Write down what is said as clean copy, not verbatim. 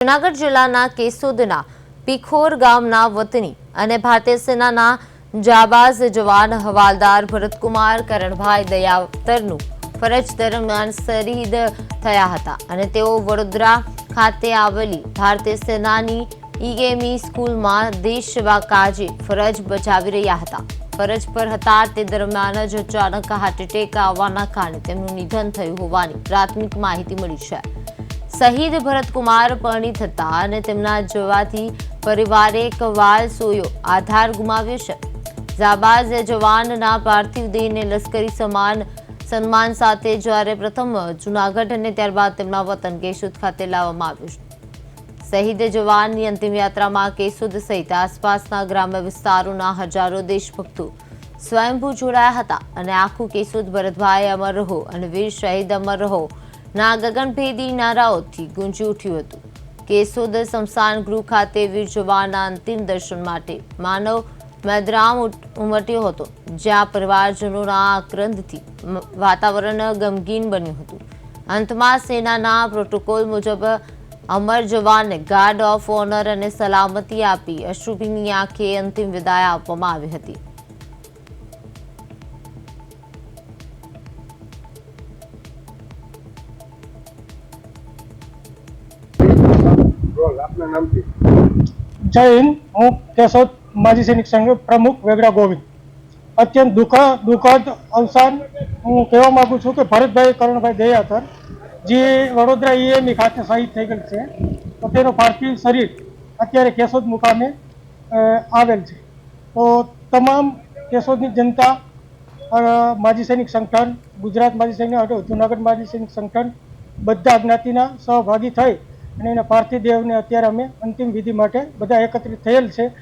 જૂનાગઢ જિલ્લાના કેશોદના પીખોર ગામના વતની અને ભારતીય સેનાના જાબાઝ જવાન હવાલદાર ભરતકુમાર કરણભાઈ દયાવતરનું ફરજ દરમિયાન શહીદ થયા હતા અને તેઓ વડોદરા ખાતે આવેલી ભારતીય સેનાની ઈએમઈ સ્કૂલમાં દેશ સેવા કાજે ફરજ બજાવી રહ્યા હતા। ફરજ પર હતા તે દરમિયાન જ અચાનક હાર્ટ એટેક આવવાના કારણે તેમનું નિધન થયું હોવાની પ્રાથમિક માહિતી મળી છે। શહીદ ભરતકુમાર પરણિત હતા અને તેમના જવાથી પરિવારે એક વાલસોયો આધાર ગુમાવ્યો છે। જાબાઝ જવાનના પાર્થિવ દેહને લશ્કરી સન્માન સાથે જ્યારે પ્રથમ જૂનાગઢ અને ત્યારબાદ તેમના વતન કેશોદ ખાતે લાવવામાં આવ્યું છે। શહીદ જવાનની અંતિમ યાત્રામાં કેશોદ સહિત આસપાસના ગ્રામ્ય વિસ્તારોના હજારો દેશભક્તો સ્વયંભૂ જોડાયા હતા અને આખું કેશોદ ભરતભાઈ અમર રહો અને વીર શહીદ અમર રહો ના ગગનભેદી નારાઓથી ગુંજી ઉઠ્યું હતું। કેશોદ સ્મશાન ગૃહ ખાતે વીર જવાનના અંતિમ દર્શન માટે માનવ મેદરામ ઉમટ્યો હતો, જ્યાં પરિવારજનોના આક્રંદથી વાતાવરણ ગમગીન બન્યું હતું। અંતમાં સેનાના પ્રોટોકોલ મુજબ અમર જવાનને ગાર્ડ ઓફ ઓનર અને સલામતી આપી અશ્રુભીની આંખે અંતિમ વિદાય આપવામાં આવી હતી। जय हिंद। हूँ केशोद माजी सैनिक संघ प्रमुख वेगड़ा गोविंद। अत्यंत दुखद अवसान हूँ कहवा मागू छूँ कि भरतभाई करणभाई दयातर जे वडोदरा ईएमई खाते शहीद थई गયેલ છે તો તેનો પાર્થિવ શરીર અત્યારે કેશોદ મુકામે આવેલ છે। તો તમામ કેશોદની જનતા માજી સૈનિક સંગઠન, ગુજરાત માજી સૈનિક, જૂનાગઢ માજી સૈનિક સંગઠન બધા જ્ઞાતિના સહભાગી થઈ અને એના પાર્થિવ દેહને અત્યારે અમે અંતિમ વિધિ માટે બધા એકત્રિત થયેલ છે।